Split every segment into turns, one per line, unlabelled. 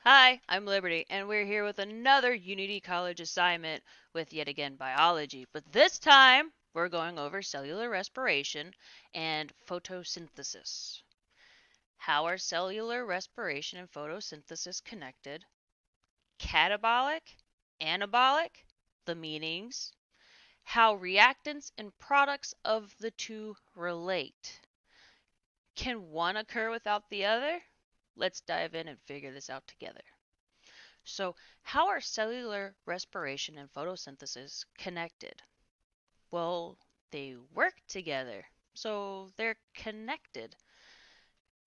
Hi, I'm Liberty, and we're here with another Unity College assignment with yet again biology. But this time, we're going over cellular respiration and photosynthesis. How are cellular respiration and photosynthesis connected? Catabolic, anabolic, the meanings. How reactants and products of the two relate. Can one occur without the other? Let's dive in and figure this out together. So, how are cellular respiration and photosynthesis connected? Well, they work together. So, they're connected.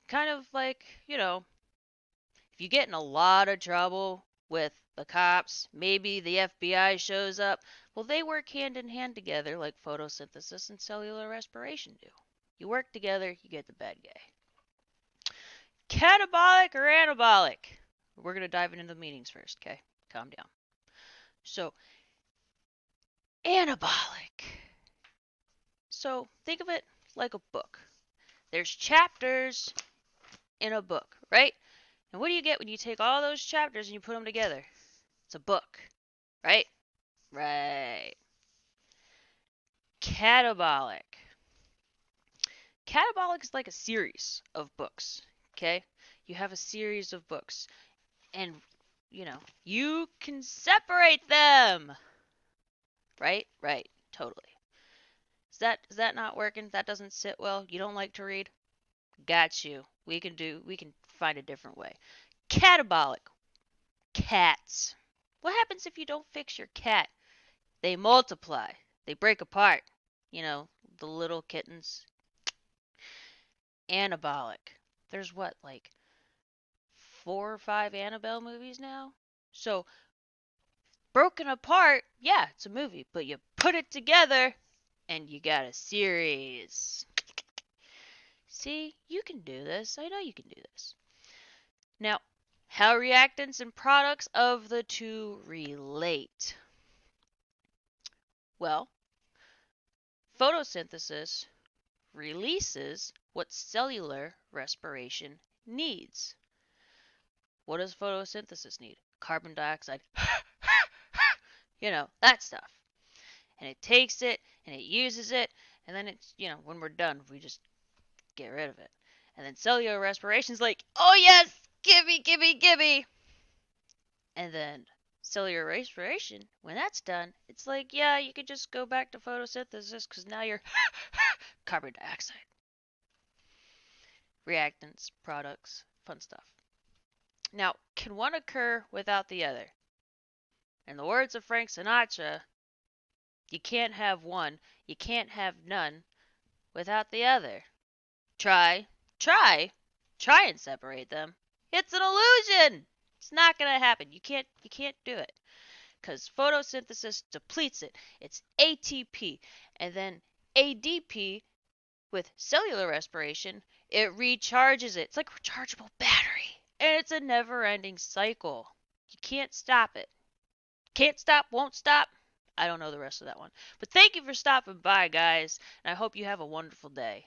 Kind of like, if you get in a lot of trouble with the cops, maybe the FBI shows up, well, they work hand in hand together like photosynthesis and cellular respiration do. You work together, you get the bad guy. Catabolic or anabolic? We're going to dive into the meanings first, okay? Calm down. So, anabolic. So think of it like a book. There's chapters in a book, right? And what do you get when you take all those chapters and you put them together? It's a book, right? Right. Catabolic. Catabolic is like a series of books, okay? You have a series of books, and you can separate them, right? Right. Totally. Is that not working? That doesn't sit well. You don't like to read? Got you. We can find a different way. Catabolic. Cats. What happens if you don't fix your cat? They multiply. They break apart. You know, the little kittens. Anabolic. There's what, like 4 or 5 Annabelle movies now? So, broken apart, yeah, it's a movie, but you put it together and you got a series. See, you can do this. I know you can do this. Now, how reactants and products of the two relate. Well, photosynthesis releases what cellular respiration needs. What does photosynthesis need? Carbon dioxide, that stuff. And it takes it and it uses it, and then it's, when we're done, we just get rid of it. And then cellular respiration's like, oh yes, gimme, gimme, gimme. And then cellular respiration, when that's done, it's like, yeah, you could just go back to photosynthesis because now you're carbon dioxide. Reactants, products, fun stuff. Now, can one occur without the other? In the words of Frank Sinatra, you can't have one, you can't have none without the other. Try, try, try and separate them. It's an illusion. It's not going to happen. You can't do it. Because photosynthesis depletes it. It's ATP. And then ADP with cellular respiration, it recharges it. It's like a rechargeable battery. And it's a never ending cycle. You can't stop it. Can't stop, won't stop. I don't know the rest of that one. But thank you for stopping by, guys. And I hope you have a wonderful day.